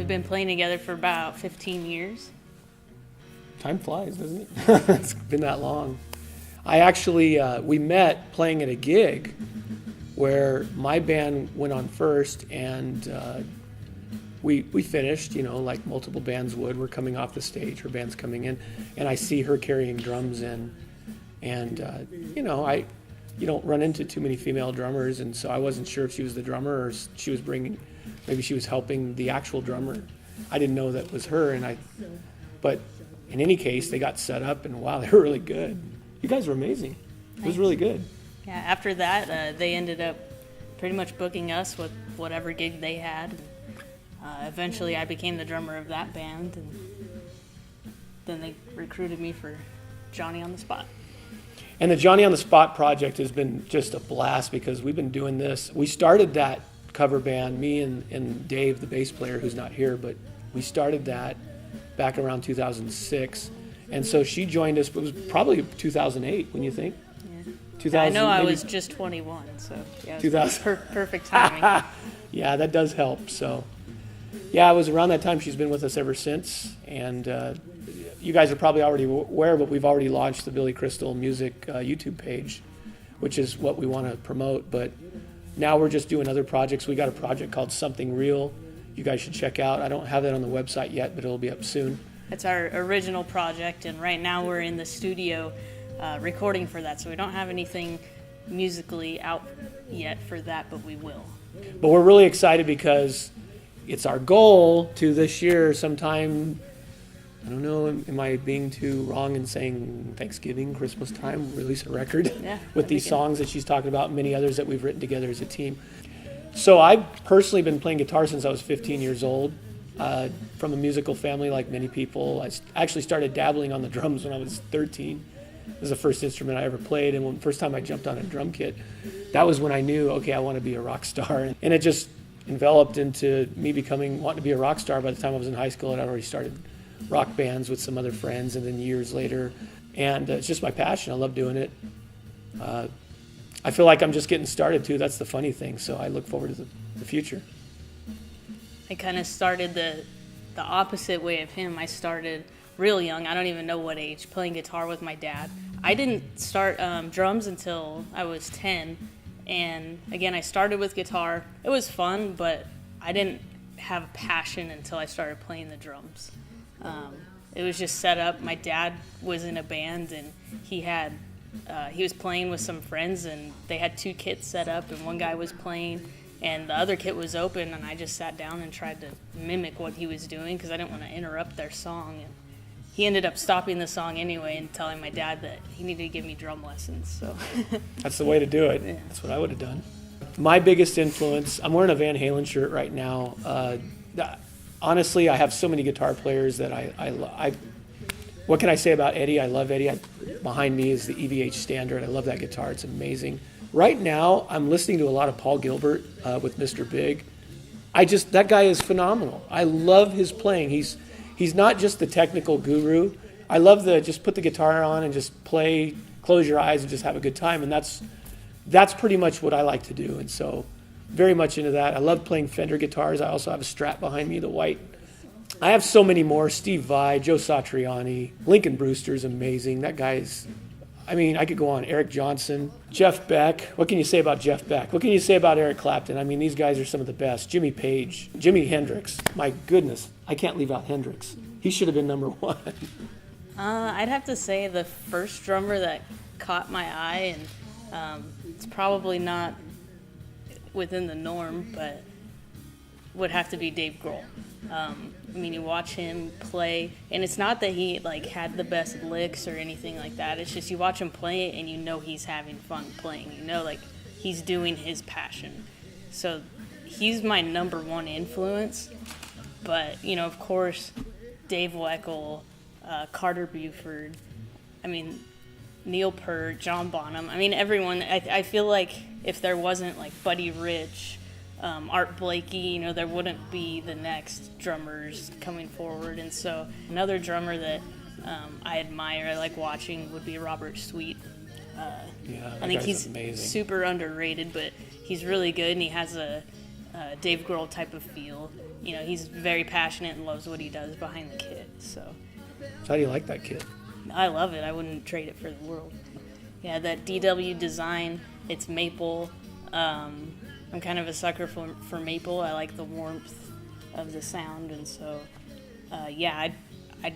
we've been playing together for about 15 years. Time flies, doesn't it? It's been that long. I actually, we met playing at a gig where my band went on first, and we finished, like multiple bands would. We're coming off the stage, her band's coming in, and I see her carrying drums in. And, you don't run into too many female drummers, and so I wasn't sure if she was the drummer or she was maybe she was helping the actual drummer. I didn't know that was her, but in any case, they got set up, and wow, they were really good. You guys were amazing. It was really good. Yeah, after that, they ended up pretty much booking us with whatever gig they had. Eventually, I became the drummer of that band, and then they recruited me for Johnny on the Spot. And the Johnny on the Spot project has been just a blast because we've been doing this. We started that cover band, me and Dave, the bass player, who's not here, but we started that back around 2006. And so she joined us, but it was probably 2008, wouldn't you think? Yeah. I know I was just 21, so yeah, it was perfect timing. Yeah, that does help. So, yeah, it was around that time. She's been with us ever since. And you guys are probably already aware, but we've already launched the Billy Krystal Music YouTube page, which is what we want to promote. But now we're just doing other projects. We got a project called Something Real you guys should check out. I don't have that on the website yet, but it'll be up soon. It's our original project, and right now we're in the studio recording for that, so we don't have anything musically out yet for that, but we will. But we're really excited because it's our goal to this year sometime, I don't know, am I being too wrong in saying Thanksgiving, Christmas time, release a record with these songs that she's talking about and many others that we've written together as a team. So I've personally been playing guitar since I was 15 years old. From a musical family like many people. I actually started dabbling on the drums when I was 13. It was the first instrument I ever played, and when the first time I jumped on a drum kit, that was when I knew, okay, I want to be a rock star. And it just enveloped into me wanting to be a rock star. By the time I was in high school, I'd already started rock bands with some other friends, and then years later. And it's just my passion. I love doing it. I feel like I'm just getting started, too. That's the funny thing. So I look forward to the future. I kind of started the opposite way of him. I started real young. I don't even know what age, playing guitar with my dad. I didn't start drums until I was 10. And again, I started with guitar. It was fun, but I didn't have a passion until I started playing the drums. It was just set up. My dad was in a band, and he was playing with some friends, and they had two kits set up, and one guy was playing, and the other kit was open, and I just sat down and tried to mimic what he was doing because I didn't want to interrupt their song. And he ended up stopping the song anyway and telling my dad that he needed to give me drum lessons. So that's the way to do it. Yeah. That's what I would have done. My biggest influence, I'm wearing a Van Halen shirt right now. Honestly, I have so many guitar players that I what can I say about Eddie? I love Eddie. Behind me is the EVH Standard. I love that guitar. It's amazing. Right now, I'm listening to a lot of Paul Gilbert with Mr. Big. That guy is phenomenal. I love his playing. He's not just the technical guru. I love just put the guitar on and just play, close your eyes and just have a good time. And that's pretty much what I like to do. And so very much into that. I love playing Fender guitars. I also have a Strat behind me, the white. I have so many more. Steve Vai, Joe Satriani, Lincoln Brewster's amazing. That guy's, I could go on. Eric Johnson, Jeff Beck. What can you say about Jeff Beck? What can you say about Eric Clapton? These guys are some of the best. Jimmy Page, Jimi Hendrix. My goodness, I can't leave out Hendrix. He should have been number one. I'd have to say the first drummer that caught my eye, and it's probably not within the norm, but would have to be Dave Grohl. You watch him play, and it's not that he had the best licks or anything like that. It's just you watch him play and you know he's having fun playing. He's doing his passion. So he's my number one influence. But of course, Dave Weckl, Carter Buford, Neil Peart, John Bonham. Everyone. I feel like if there wasn't Buddy Rich, Art Blakey, there wouldn't be the next drummers coming forward. And so another drummer that I admire, I like watching, would be Robert Sweet. I think he's amazing. Super underrated, but he's really good, and he has a Dave Grohl type of feel. he's very passionate and loves what he does behind the kit. So how do you like that kit? I love it. I wouldn't trade it for the world. Yeah, that DW design, it's maple. I'm kind of a sucker for maple. I like the warmth of the sound, and so I'd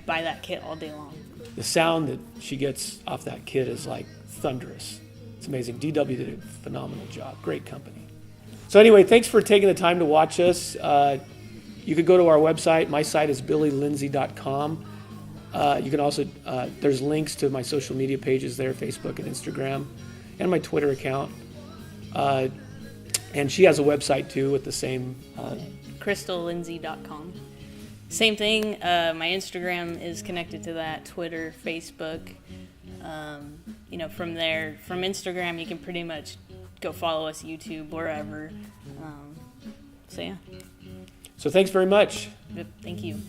buy that kit all day long. The sound that she gets off that kit is like thunderous. It's amazing. DW did a phenomenal job. Great company. So anyway, thanks for taking the time to watch us. You could go to our website. My site is billylindsey.com. You can also, there's links to my social media pages there, Facebook and Instagram, and my Twitter account. And she has a website too with the same. KrystalLindsey.com. Same thing. My Instagram is connected to that. Twitter, Facebook. From there, from Instagram, you can pretty much go follow us, YouTube, wherever. So yeah. So thanks very much. Thank you.